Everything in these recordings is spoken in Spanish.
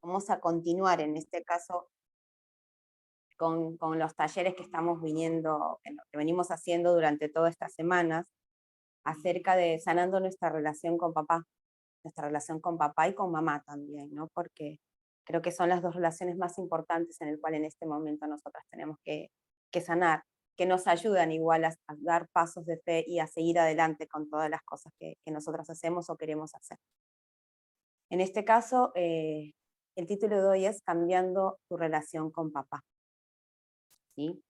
vamos a continuar en este caso con los talleres que estamos viniendo, que venimos haciendo durante todas estas semanas, acerca de sanando nuestra relación con papá y con mamá también, ¿no? Porque creo que son las dos relaciones más importantes en el cual en este momento nosotras tenemos que sanar, que nos ayudan igual a dar pasos de fe y a seguir adelante con todas las cosas que nosotras hacemos o queremos hacer. En este caso, el título de hoy es Cambiando tu relación con papá. ¿Sí?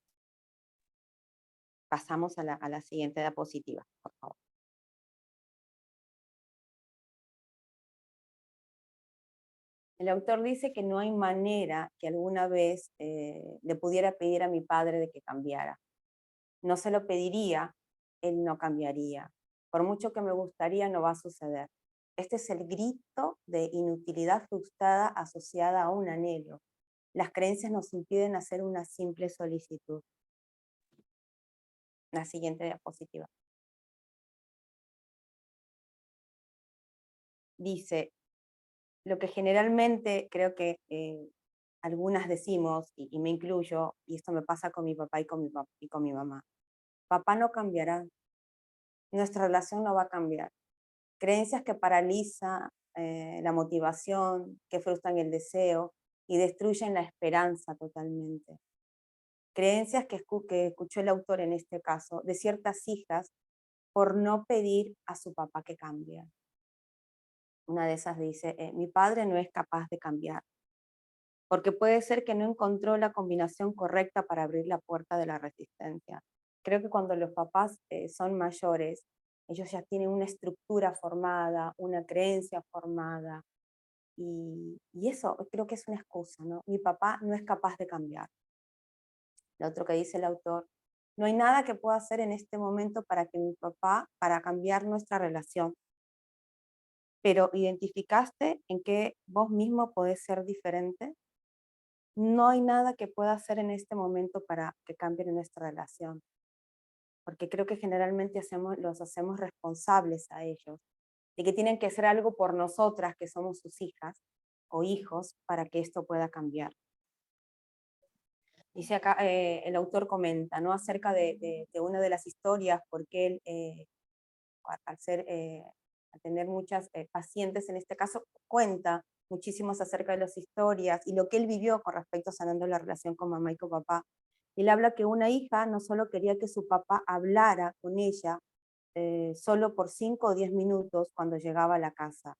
Pasamos a la siguiente diapositiva, por favor. El autor dice que no hay manera que alguna vez le pudiera pedir a mi padre de que cambiara. No se lo pediría, él no cambiaría. Por mucho que me gustaría, no va a suceder. Este es el grito de inutilidad frustrada asociada a un anhelo. Las creencias nos impiden hacer una simple solicitud. La siguiente diapositiva. Dice, lo que generalmente creo que algunas decimos, y me incluyo, y esto me pasa con mi papá y con mi mamá, papá no cambiará, nuestra relación no va a cambiar. Creencias que paralizan la motivación, que frustran el deseo y destruyen la esperanza totalmente. Creencias que escuchó el autor en este caso, de ciertas hijas, por no pedir a su papá que cambie. Una de esas dice, mi padre no es capaz de cambiar, porque puede ser que no encontró la combinación correcta para abrir la puerta de la resistencia. Creo que cuando los papás son mayores, ellos ya tienen una estructura formada, una creencia formada, y eso creo que es una excusa, ¿no? Mi papá no es capaz de cambiar. Lo otro que dice el autor, no hay nada que pueda hacer en este momento para cambiar nuestra relación, pero ¿identificaste en qué vos mismo podés ser diferente? No hay nada que pueda hacer en este momento para que cambie nuestra relación, porque creo que generalmente los hacemos responsables a ellos, de que tienen que hacer algo por nosotras, que somos sus hijas o hijos, para que esto pueda cambiar. Dice acá, el autor comenta, ¿no? Acerca de una de las historias, porque él, al ser, al tener muchas pacientes en este caso, cuenta muchísimos acerca de las historias y lo que él vivió con respecto a sanando la relación con mamá y con papá. Él habla que una hija no solo quería que su papá hablara con ella solo por 5 o 10 minutos cuando llegaba a la casa.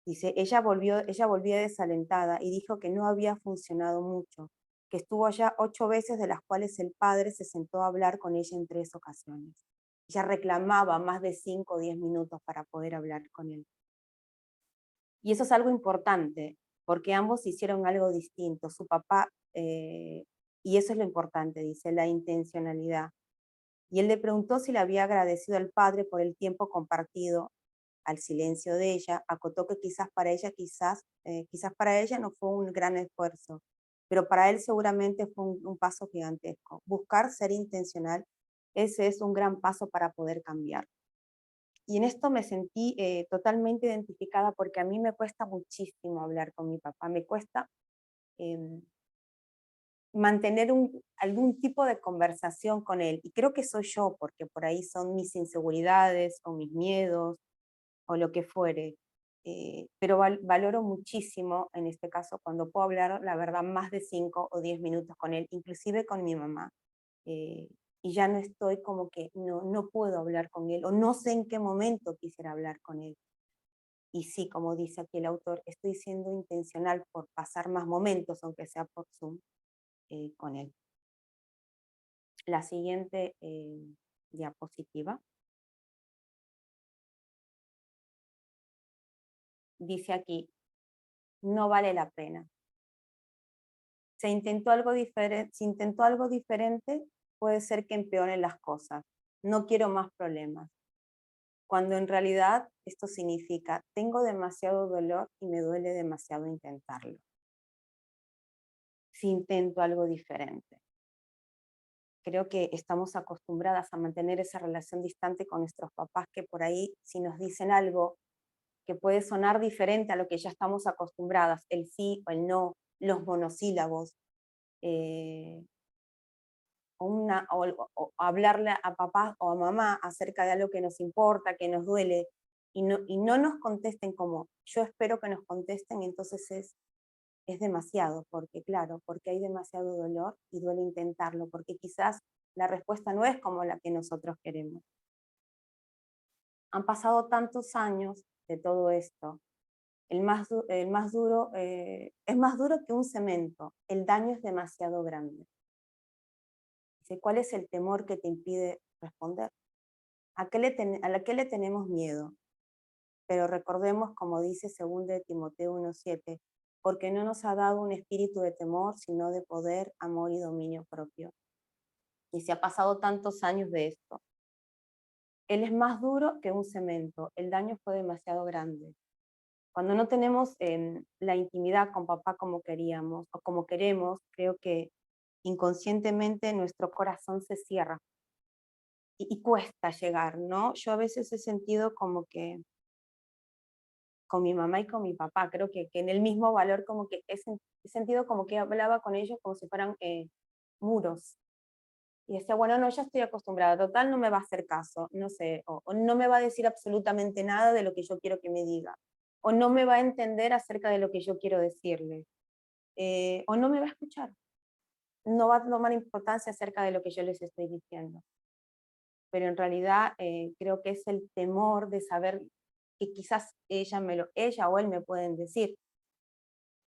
Dice, ella volvía desalentada y dijo que no había funcionado mucho, que estuvo allá 8 veces, de las cuales el padre se sentó a hablar con ella en 3 ocasiones. Ella reclamaba más de 5 o 10 minutos para poder hablar con él. Y eso es algo importante, porque ambos hicieron algo distinto. Su papá, y eso es lo importante, dice, la intencionalidad. Y él le preguntó si le había agradecido al padre por el tiempo compartido. Al silencio de ella, acotó que quizás para ella no fue un gran esfuerzo, pero para él seguramente fue un paso gigantesco. Buscar ser intencional, ese es un gran paso para poder cambiar. Y en esto me sentí totalmente identificada, porque a mí me cuesta muchísimo hablar con mi papá, me cuesta eh, mantener algún tipo de conversación con él. Y creo que soy yo, porque por ahí son mis inseguridades o mis miedos o lo que fuere. Pero valoro muchísimo, en este caso, cuando puedo hablar, la verdad, más de 5 o 10 minutos con él, inclusive con mi mamá. Y ya no estoy como que no puedo hablar con él, o no sé en qué momento quisiera hablar con él. Y sí, como dice aquí el autor, estoy siendo intencional por pasar más momentos, aunque sea por Zoom, con él. La siguiente diapositiva. Dice aquí, no vale la pena. Se intentó algo diferente, puede ser que empeoren las cosas. No quiero más problemas. Cuando en realidad esto significa, tengo demasiado dolor y me duele demasiado intentarlo. Si intento algo diferente. Creo que estamos acostumbradas a mantener esa relación distante con nuestros papás, que por ahí, si nos dicen algo, que puede sonar diferente a lo que ya estamos acostumbradas, el sí o el no, los monosílabos, o hablarle a papá o a mamá acerca de algo que nos importa, que nos duele, y no nos contesten como yo espero que nos contesten, entonces es demasiado, porque claro, porque hay demasiado dolor y duele intentarlo, porque quizás la respuesta no es como la que nosotros queremos. Han pasado tantos años de todo esto. El más duro es más duro que un cemento. El daño es demasiado grande. Dice, ¿cuál es el temor que te impide responder? ¿A qué le tenemos miedo? Pero recordemos, como dice 2 de Timoteo 1:7, porque no nos ha dado un espíritu de temor, sino de poder, amor y dominio propio. Y se ha pasado tantos años de esto. Él es más duro que un cemento. El daño fue demasiado grande. Cuando no tenemos la intimidad con papá como queríamos o como queremos, creo que inconscientemente nuestro corazón se cierra y cuesta llegar, ¿no? Yo a veces he sentido como que con mi mamá y con mi papá, creo que en el mismo valor como que he sentido como que hablaba con ellos como si fueran muros. Y decía, bueno, no, ya estoy acostumbrada, total no me va a hacer caso, no sé, o no me va a decir absolutamente nada de lo que yo quiero que me diga, o no me va a entender acerca de lo que yo quiero decirle, o no me va a escuchar, no va a tomar importancia acerca de lo que yo les estoy diciendo. Pero en realidad creo que es el temor de saber que quizás ella o él me pueden decir,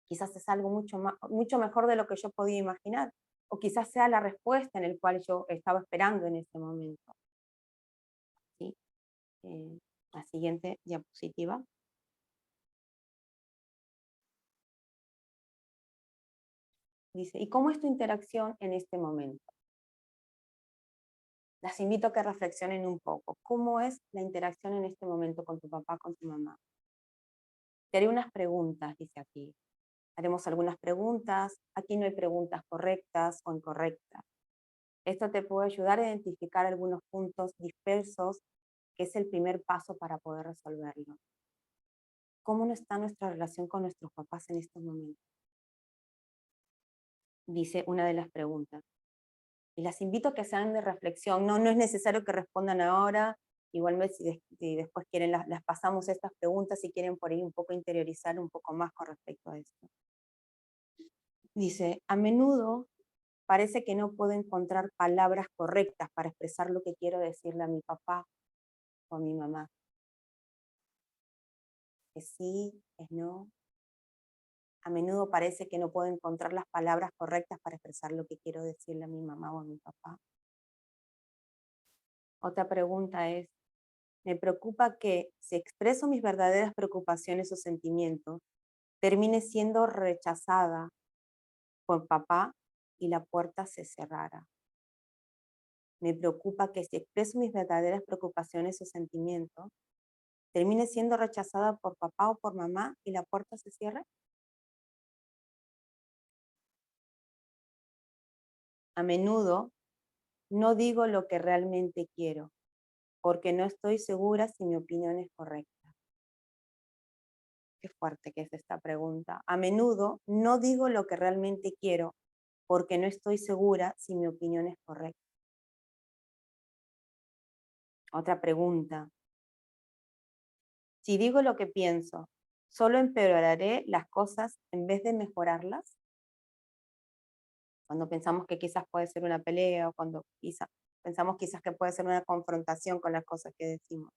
quizás es algo mucho mejor de lo que yo podía imaginar, o quizás sea la respuesta en el cual yo estaba esperando en ese momento. ¿Sí? La siguiente diapositiva. Dice, ¿y cómo es tu interacción en este momento? Las invito a que reflexionen un poco. ¿Cómo es la interacción en este momento con tu papá, con tu mamá? Te haré unas preguntas, dice aquí. Haremos algunas preguntas. Aquí no hay preguntas correctas o incorrectas. Esto te puede ayudar a identificar algunos puntos dispersos, que es el primer paso para poder resolverlo. ¿Cómo no está nuestra relación con nuestros papás en estos momentos? Dice una de las preguntas. Y las invito a que sean de reflexión. No es necesario que respondan ahora. Igualmente, si después quieren, las pasamos estas preguntas si quieren por ahí un poco interiorizar un poco más con respecto a esto. Dice, a menudo parece que no puedo encontrar palabras correctas para expresar lo que quiero decirle a mi papá o a mi mamá. Es sí, es no. A menudo parece que no puedo encontrar las palabras correctas para expresar lo que quiero decirle a mi mamá o a mi papá. Otra pregunta es, me preocupa que si expreso mis verdaderas preocupaciones o sentimientos, termine siendo rechazada por papá y la puerta se cerrara. Me preocupa que si expreso mis verdaderas preocupaciones o sentimientos, termine siendo rechazada por papá o por mamá y la puerta se cierre. A menudo no digo lo que realmente quiero, porque no estoy segura si mi opinión es correcta. Qué fuerte que es esta pregunta. A menudo no digo lo que realmente quiero, porque no estoy segura si mi opinión es correcta. Otra pregunta. Si digo lo que pienso, ¿solo empeoraré las cosas en vez de mejorarlas? Cuando pensamos que quizás puede ser una pelea o cuando pensamos quizás que puede ser una confrontación con las cosas que decimos.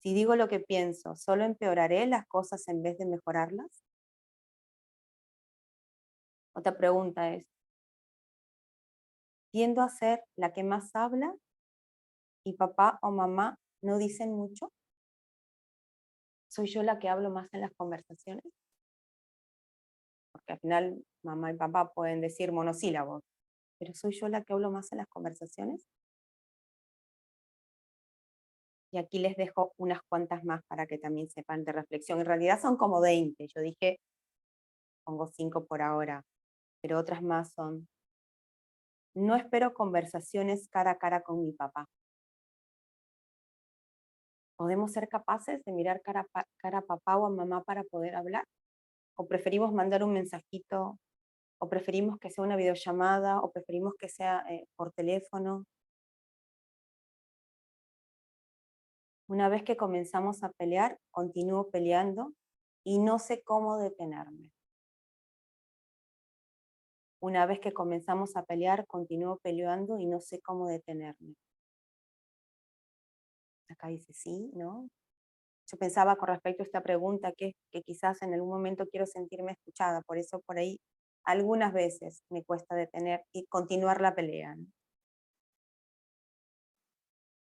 Si digo lo que pienso, ¿solo empeoraré las cosas en vez de mejorarlas? Otra pregunta es, ¿tiendo a ser la que más habla y papá o mamá no dicen mucho? ¿Soy yo la que hablo más en las conversaciones? Porque al final mamá y papá pueden decir monosílabos, pero ¿soy yo la que hablo más en las conversaciones? Y aquí les dejo unas cuantas más para que también sepan de reflexión. En realidad son como 20, yo dije, pongo 5 por ahora, pero otras más son, no espero conversaciones cara a cara con mi papá. ¿Podemos ser capaces de mirar cara a papá o a mamá para poder hablar? ¿O preferimos mandar un mensajito? ¿O preferimos que sea una videollamada? ¿O preferimos que sea por teléfono? Una vez que comenzamos a pelear, continúo peleando y no sé cómo detenerme. Una vez que comenzamos a pelear, continúo peleando y no sé cómo detenerme. Acá dice sí, ¿no? Yo pensaba con respecto a esta pregunta que quizás en algún momento quiero sentirme escuchada, por eso por ahí algunas veces me cuesta detener y continuar la pelea, ¿no?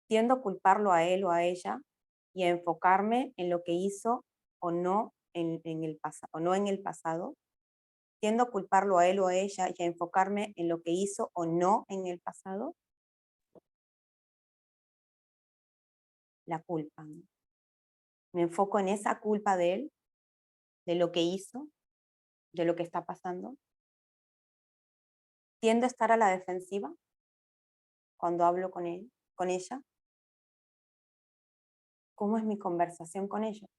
Tiendo a culparlo a él o a ella y a enfocarme en lo que hizo o no en el o no en el pasado. Tiendo a culparlo a él o a ella y a enfocarme en lo que hizo o no en el pasado. La culpa, ¿no? Me enfoco en esa culpa de él, de lo que hizo, de lo que está pasando. Tiendo a estar a la defensiva cuando hablo con él, con ella. ¿Cómo es mi conversación con ellos?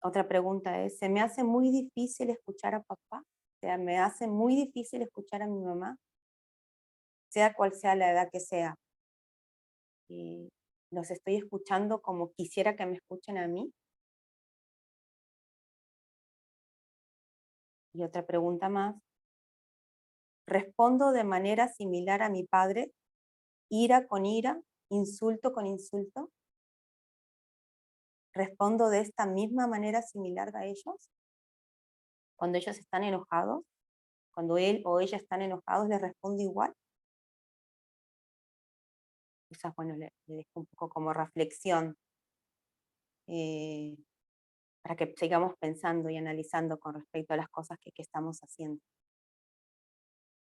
Otra pregunta es, ¿se me hace muy difícil escuchar a papá? O sea, ¿me hace muy difícil escuchar a mi mamá? Sea cual sea la edad que sea. Y los estoy escuchando como quisiera que me escuchen a mí. Y otra pregunta más, ¿respondo de manera similar a mi padre, ira con ira, insulto con insulto? ¿Respondo de esta misma manera similar a ellos? Cuando ellos están enojados, cuando él o ella están enojados, ¿les respondo igual? Quizás, bueno, le dejo un poco como reflexión eh, para que sigamos pensando y analizando con respecto a las cosas que estamos haciendo.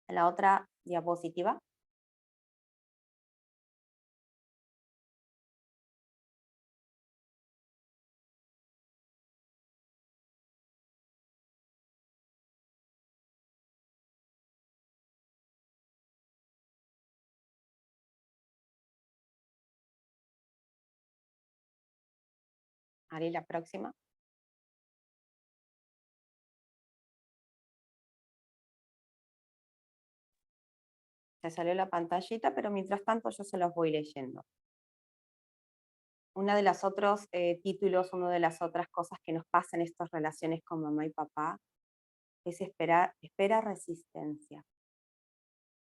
En la otra diapositiva, haré la próxima. Se salió la pantallita, pero mientras tanto yo se los voy leyendo. Uno de los otros títulos, una de las otras cosas que nos pasa en estas relaciones con mamá y papá es espera resistencia.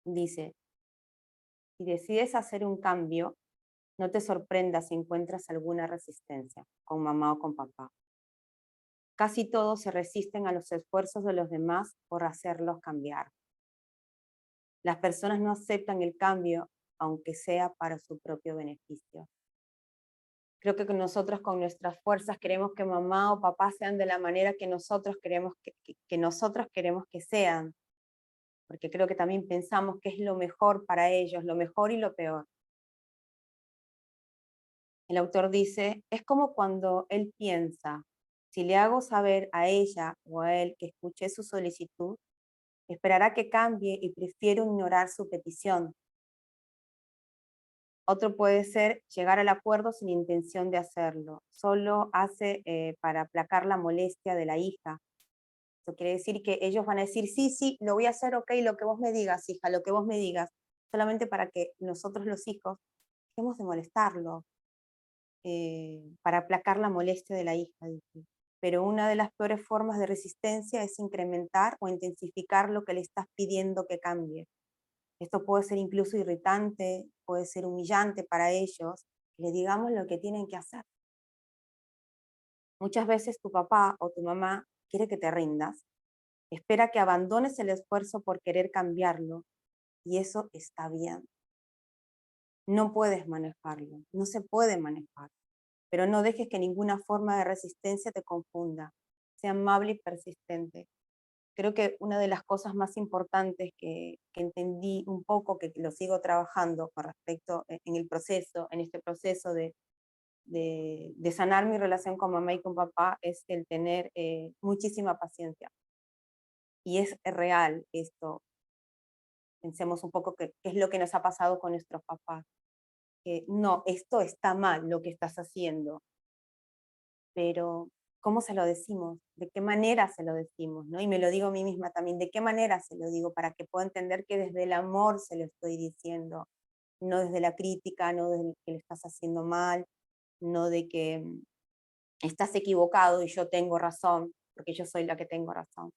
Dice, si decides hacer un cambio, no te sorprendas si encuentras alguna resistencia con mamá o con papá. Casi todos se resisten a los esfuerzos de los demás por hacerlos cambiar. Las personas no aceptan el cambio, aunque sea para su propio beneficio. Creo que nosotros con nuestras fuerzas queremos que mamá o papá sean de la manera que nosotros queremos que nosotros queremos que sean, porque creo que también pensamos que es lo mejor para ellos, lo mejor y lo peor. El autor dice, es como cuando él piensa, si le hago saber a ella o a él que escuché su solicitud, esperará que cambie y prefiero ignorar su petición. Otro puede ser llegar al acuerdo sin intención de hacerlo, solo hace para aplacar la molestia de la hija. Eso quiere decir que ellos van a decir, sí, sí, lo voy a hacer, ok, lo que vos me digas, hija, lo que vos me digas, solamente para que nosotros los hijos dejemos de molestarlo, para aplacar la molestia de la hija. Dice. Pero una de las peores formas de resistencia es incrementar o intensificar lo que le estás pidiendo que cambie. Esto puede ser incluso irritante, puede ser humillante para ellos, que le digamos lo que tienen que hacer. Muchas veces tu papá o tu mamá quiere que te rindas, espera que abandones el esfuerzo por querer cambiarlo, y eso está bien. No puedes manejarlo, no se puede manejar, pero no dejes que ninguna forma de resistencia te confunda. Sea amable y persistente. Creo que una de las cosas más importantes que entendí un poco, que lo sigo trabajando con respecto en el proceso, en este proceso de sanar mi relación con mamá y con papá, es el tener muchísima paciencia. Y es real esto. Pensemos un poco qué es lo que nos ha pasado con nuestros papás. que no, esto está mal lo que estás haciendo, pero ¿cómo se lo decimos? ¿De qué manera se lo decimos? ¿No? Y me lo digo a mí misma también, ¿de qué manera se lo digo? Para que pueda entender que desde el amor se lo estoy diciendo, no desde la crítica, no desde que lo estás haciendo mal, no de que estás equivocado y yo tengo razón, porque yo soy la que tengo razón.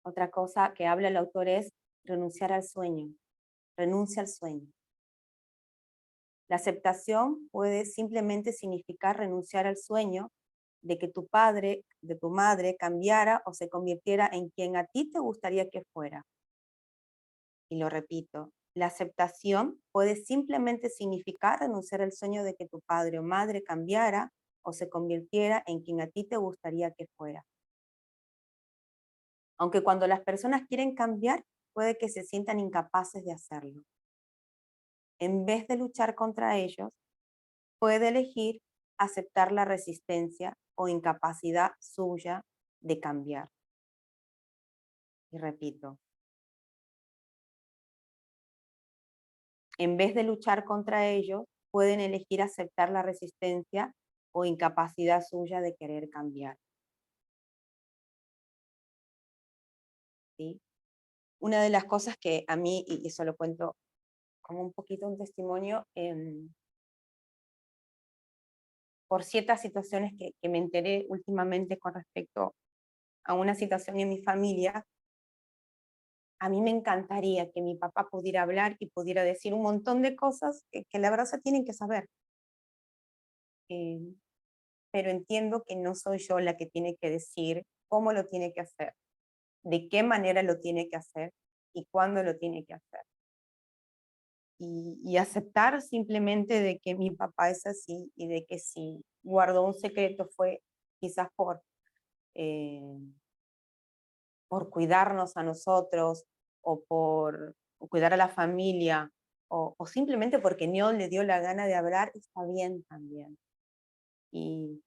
Otra cosa que habla el autor es renunciar al sueño, renuncia al sueño. La aceptación puede simplemente significar renunciar al sueño de que tu padre, de tu madre, cambiara o se convirtiera en quien a ti te gustaría que fuera. Y lo repito, la aceptación puede simplemente significar renunciar al sueño de que tu padre o madre cambiara o se convirtiera en quien a ti te gustaría que fuera. Aunque cuando las personas quieren cambiar, puede que se sientan incapaces de hacerlo. En vez de luchar contra ellos, puede elegir aceptar la resistencia o incapacidad suya de cambiar. Y repito, en vez de luchar contra ellos, pueden elegir aceptar la resistencia o incapacidad suya de querer cambiar. ¿Sí? Una de las cosas que a mí, y eso lo cuento como un poquito un testimonio, por ciertas situaciones que me enteré últimamente con respecto a una situación en mi familia, a mí me encantaría que mi papá pudiera hablar y pudiera decir un montón de cosas que la verdad se tienen que saber. Eh, pero entiendo que no soy yo la que tiene que decir cómo lo tiene que hacer, de qué manera lo tiene que hacer y cuándo lo tiene que hacer. Y aceptar simplemente de que mi papá es así y de que si guardó un secreto fue quizás eh, por cuidarnos a nosotros o por cuidar a la familia o simplemente porque no le dio la gana de hablar, está bien también. Y,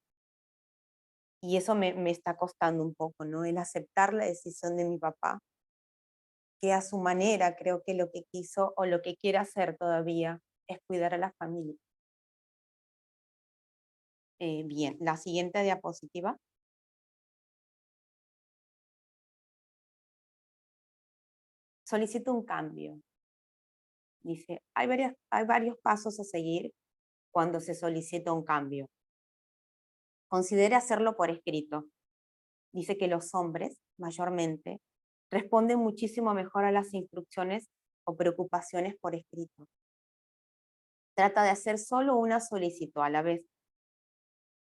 y eso me está costando un poco, ¿no? El aceptar la decisión de mi papá, que a su manera creo que lo que quiso o lo que quiere hacer todavía es cuidar a la familia. Bien, la siguiente diapositiva. Solicito un cambio. Dice, hay varios pasos a seguir cuando se solicita un cambio. Considere hacerlo por escrito. Dice que los hombres, mayormente, responden muchísimo mejor a las instrucciones o preocupaciones por escrito. Trata de hacer solo una solicitud a la vez.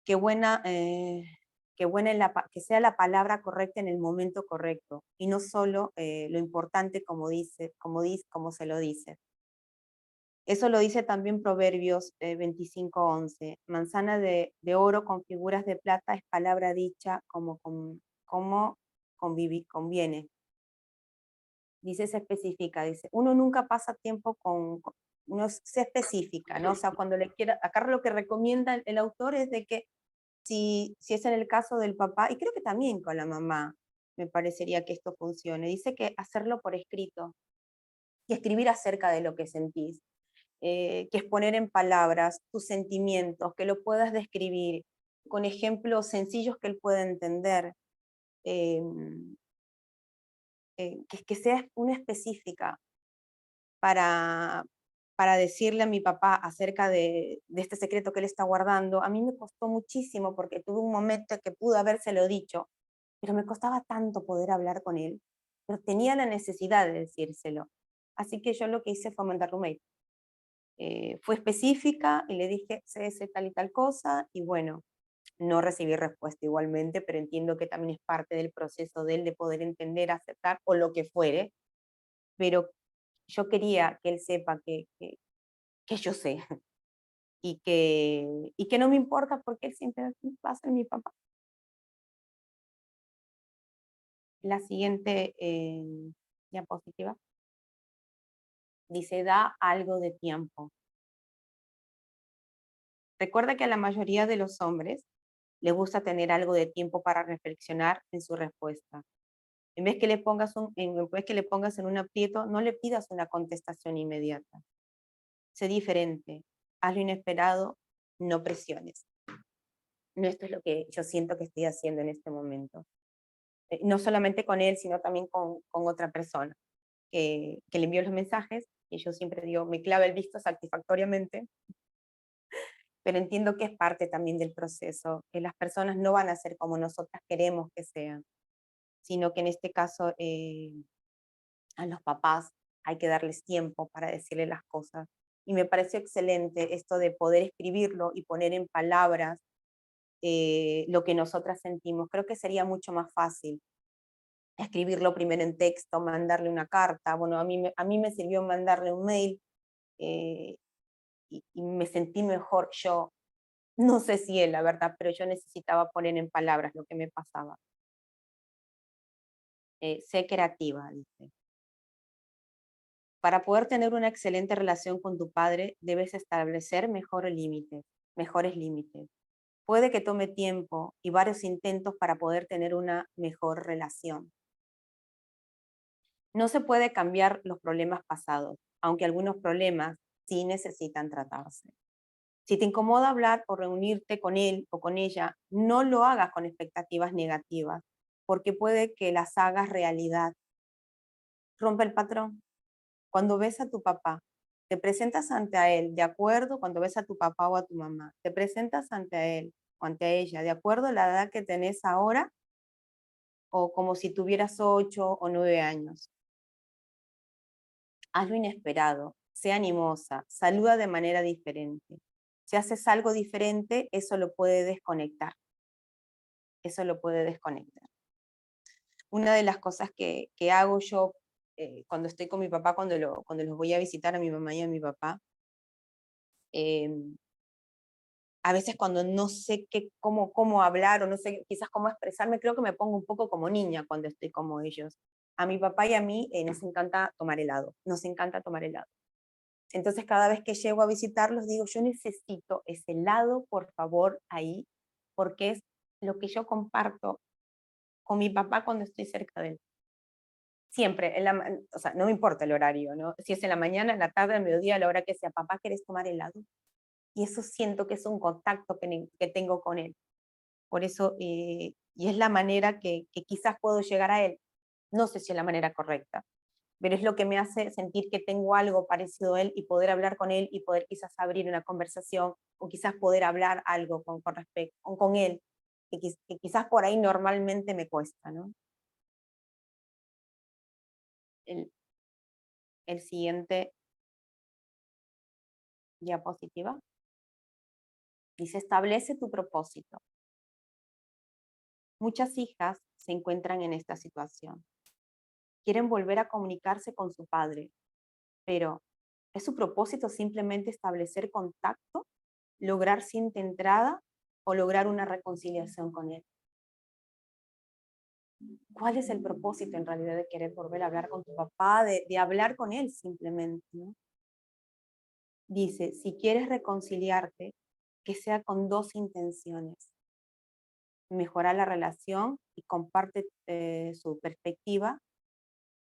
Qué buena, que sea la palabra correcta en el momento correcto y no solo lo importante como se lo dice. Eso lo dice también Proverbios 25:11. Manzana de oro con figuras de plata es palabra dicha como conviene. Dice, se especifica, dice, uno nunca pasa tiempo uno se especifica, ¿no? O sea, cuando le quiera, acá lo que recomienda el autor es de que si es en el caso del papá, y creo que también con la mamá, me parecería que esto funcione, dice que hacerlo por escrito y escribir acerca de lo que sentís, que es poner en palabras tus sentimientos, que lo puedas describir con ejemplos sencillos que él pueda entender, eh, que sea una específica para, para decirle a mi papá acerca de este secreto que él está guardando. A mí me costó muchísimo porque tuve un momento que pude habérselo dicho, pero me costaba tanto poder hablar con él, pero tenía la necesidad de decírselo. Así que yo lo que hice fue mandar un mail. Fue específica y le dije, sé tal y tal cosa, y bueno, no recibí respuesta igualmente, pero entiendo que también es parte del proceso de él de poder entender, aceptar o lo que fuere, pero yo quería que él sepa que yo sé y que no me importa porque él siempre va a ser mi papá. La siguiente diapositiva dice, da algo de tiempo. Recuerda que a la mayoría de los hombres le gusta tener algo de tiempo para reflexionar en su respuesta. En vez que le pongas en un aprieto, no le pidas una contestación inmediata. Sé diferente, haz lo inesperado, no presiones. No, esto es lo que yo siento que estoy haciendo en este momento. No solamente con él, sino también con otra persona que le envío los mensajes, y yo siempre digo, me clava el visto satisfactoriamente, pero entiendo que es parte también del proceso, que las personas no van a ser como nosotras queremos que sean, sino que en este caso a los papás hay que darles tiempo para decirle las cosas. Y me pareció excelente esto de poder escribirlo y poner en palabras lo que nosotras sentimos. Creo que sería mucho más fácil escribirlo primero en texto, mandarle una carta. Bueno, a mí me sirvió mandarle un mail, eh, y me sentí mejor yo. No sé si él, la verdad, pero yo necesitaba poner en palabras lo que me pasaba. Sé creativa, dice. Para poder tener una excelente relación con tu padre, debes establecer mejores límites. Puede que tome tiempo y varios intentos para poder tener una mejor relación. No se puede cambiar los problemas pasados, aunque algunos problemas sí necesitan tratarse. Si te incomoda hablar o reunirte con él o con ella, no lo hagas con expectativas negativas, porque puede que las hagas realidad. Rompe el patrón. Cuando ves a tu papá, te presentas ante a él, de acuerdo, cuando ves a tu papá o a tu mamá, te presentas ante a él o ante ella, de acuerdo a la edad que tenés ahora o como si tuvieras 8 o 9 años. Haz lo inesperado, sea animosa, saluda de manera diferente. Si haces algo diferente, eso lo puede desconectar. Eso lo puede desconectar. Una de las cosas que hago yo cuando estoy con mi papá, cuando los voy a visitar a mi mamá y a mi papá, a veces cuando no sé cómo hablar o no sé quizás cómo expresarme, creo que me pongo un poco como niña cuando estoy como ellos. A mi papá y a mí nos encanta tomar helado, nos encanta tomar helado. Entonces cada vez que llego a visitarlos digo, yo necesito ese helado, por favor, ahí, porque es lo que yo comparto con mi papá cuando estoy cerca de él. Siempre, o sea, no me importa el horario, ¿no? Si es en la mañana, en la tarde, al mediodía, a la hora que sea, papá, ¿querés tomar helado? Y eso siento que es un contacto que tengo con él. Por eso, y es la manera que quizás puedo llegar a él. No sé si es la manera correcta, pero es lo que me hace sentir que tengo algo parecido a él y poder hablar con él y poder quizás abrir una conversación o quizás poder hablar algo con respecto con él, que quizás por ahí normalmente me cuesta, ¿no? El, el siguiente diapositiva dice, establece tu propósito. Muchas hijas se encuentran en esta situación. Quieren volver a comunicarse con su padre, pero ¿es su propósito simplemente establecer contacto, lograr cinta entrada o lograr una reconciliación con él? ¿Cuál es el propósito en realidad de querer volver a hablar con tu papá, de hablar con él simplemente, ¿no? Dice, si quieres reconciliarte, que sea con dos intenciones. Mejorar la relación y comparte su perspectiva,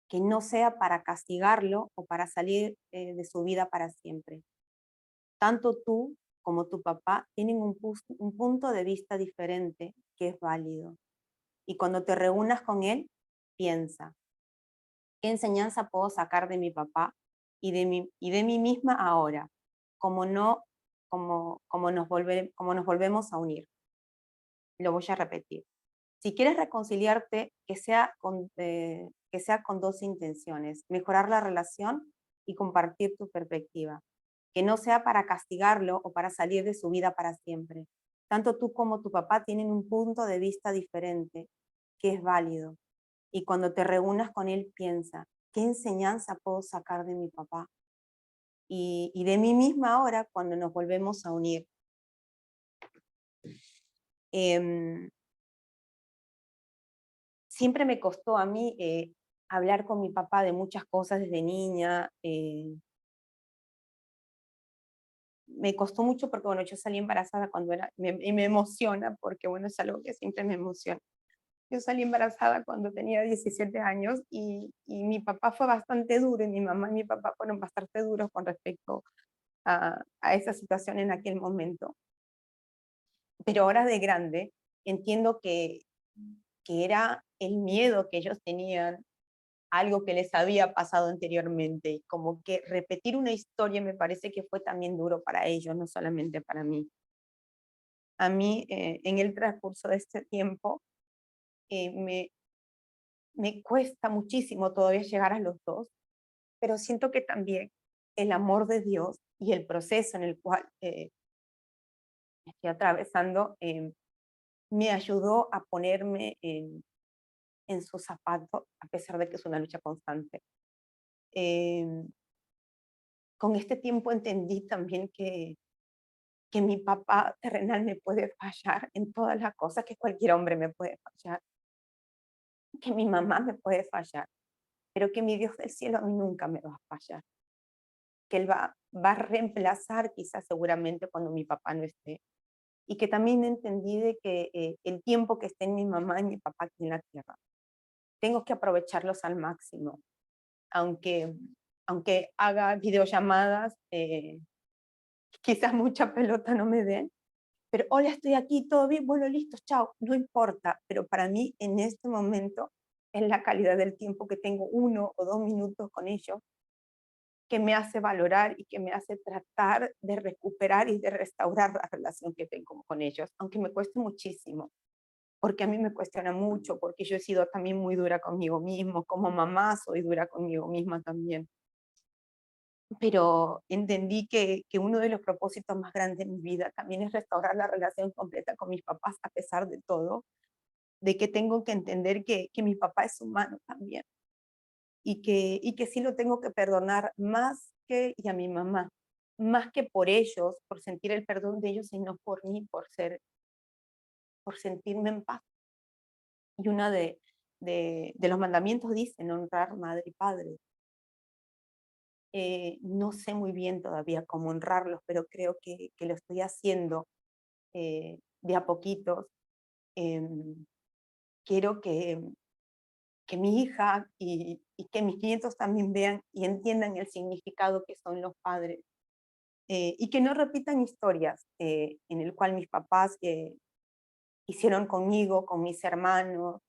que no sea para castigarlo o para salir de su vida para siempre. Tanto tú como tu papá tienen un punto de vista diferente que es válido. Y cuando te reúnas con él, piensa, ¿qué enseñanza puedo sacar de mi papá y de mí misma ahora? Como, no, como nos volvemos a unir. Lo voy a repetir. Si quieres reconciliarte, que sea con dos intenciones, mejorar la relación y compartir tu perspectiva. Que no sea para castigarlo o para salir de su vida para siempre. Tanto tú como tu papá tienen un punto de vista diferente, que es válido. Y cuando te reúnas con él, piensa, ¿qué enseñanza puedo sacar de mi papá? Y de mí misma ahora cuando nos volvemos a unir. Eh, Siempre me costó a mí hablar con mi papá de muchas cosas desde niña. Me costó mucho porque, bueno, yo salí embarazada cuando y me emociona porque, bueno, es algo que siempre me emociona. Yo salí embarazada cuando tenía 17 años y mi papá fue bastante duro y mi mamá y mi papá fueron bastante duros con respecto a esa situación en aquel momento. Pero ahora de grande entiendo que era el miedo que ellos tenían, algo que les había pasado anteriormente, y como que repetir una historia me parece que fue también duro para ellos, no solamente para mí. A mí, en el transcurso de este tiempo, me cuesta muchísimo todavía llegar a los dos, pero siento que también el amor de Dios y el proceso en el cual estoy atravesando me ayudó a ponerme en sus zapatos, a pesar de que es una lucha constante. Em, con este tiempo entendí también que mi papá terrenal me puede fallar en todas las cosas, que cualquier hombre me puede fallar, que mi mamá me puede fallar, pero que mi Dios del cielo a mí nunca me va a fallar, que Él va a reemplazar quizás seguramente cuando mi papá no esté. Y que también entendí de que el tiempo que esté en mi mamá y mi papá aquí en la tierra, tengo que aprovecharlos al máximo, aunque, aunque haga videollamadas, quizás mucha pelota no me den, pero hola, estoy aquí, todo bien, bueno, listo, chao, no importa, pero para mí en este momento es la calidad del tiempo que tengo, 1 o 2 minutos con ellos, que me hace valorar y que me hace tratar de recuperar y de restaurar la relación que tengo con ellos, aunque me cueste muchísimo, porque a mí me cuestiona mucho, porque yo he sido también muy dura conmigo mismo, como mamá soy dura conmigo misma también. Pero entendí que uno de los propósitos más grandes de mi vida también es restaurar la relación completa con mis papás, a pesar de todo, de que tengo que entender que mi papá es humano también y que sí lo tengo que perdonar más que, y a mi mamá, más que por ellos, por sentir el perdón de ellos, sino por mí, por sentirme en paz. Y uno de los mandamientos dice, "No honrar madre y padre". No sé muy bien todavía cómo honrarlos, pero creo que lo estoy haciendo de a poquitos. Em, quiero que mi hija y que mis nietos también vean y entiendan el significado que son los padres, y que no repitan historias en el cual mis papás hicieron conmigo, con mis hermanos.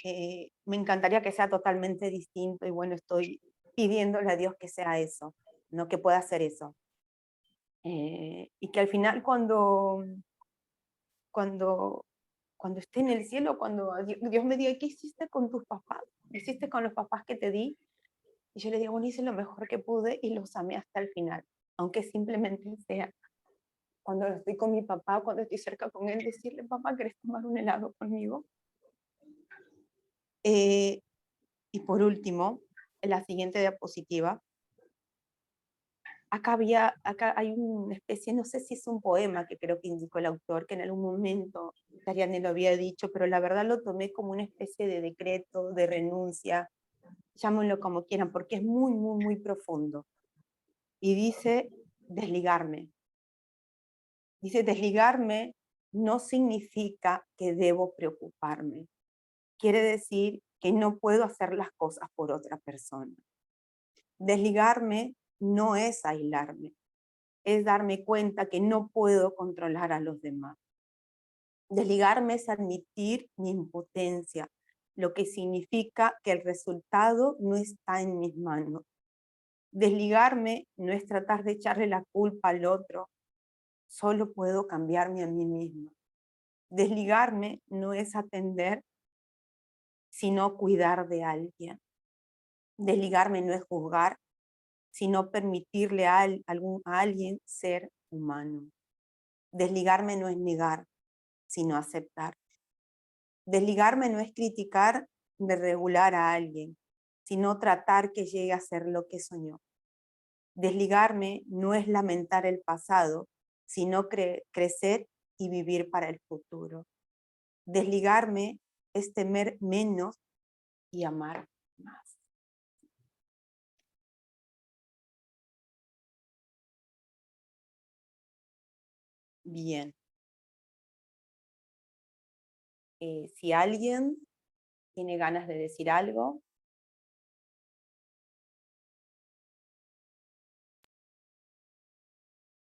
Me encantaría que sea totalmente distinto y bueno, estoy pidiéndole a Dios que sea eso, no que pueda hacer eso. Y que al final cuando, cuando esté en el cielo, cuando Dios me diga, ¿qué hiciste con tus papás? ¿Qué hiciste con los papás que te di? Y yo le digo, bueno, hice lo mejor que pude y los amé hasta el final, aunque simplemente sea cuando estoy con mi papá, cuando estoy cerca con él, decirle, papá, ¿querés tomar un helado conmigo? Eh, y por último, en la siguiente diapositiva, acá hay una especie, no sé si es un poema que creo que indicó el autor, que en algún momento Tariane lo había dicho, pero la verdad lo tomé como una especie de decreto, de renuncia, llámenlo como quieran, porque es muy, muy, muy profundo. Y dice, desligarme. Dice, desligarme no significa que debo preocuparme. Quiere decir que no puedo hacer las cosas por otra persona. Desligarme no es aislarme, es darme cuenta que no puedo controlar a los demás. Desligarme es admitir mi impotencia, lo que significa que el resultado no está en mis manos. Desligarme no es tratar de echarle la culpa al otro, solo puedo cambiarme a mí misma. Desligarme no es atender, sino cuidar de alguien. Desligarme no es juzgar, sino permitirle a alguien ser humano. Desligarme no es negar, sino aceptar. Desligarme no es criticar de regular a alguien, sino tratar que llegue a ser lo que soñó. Desligarme no es lamentar el pasado, sino crecer y vivir para el futuro. Desligarme es temer menos y amar más. Bien, si alguien tiene ganas de decir algo,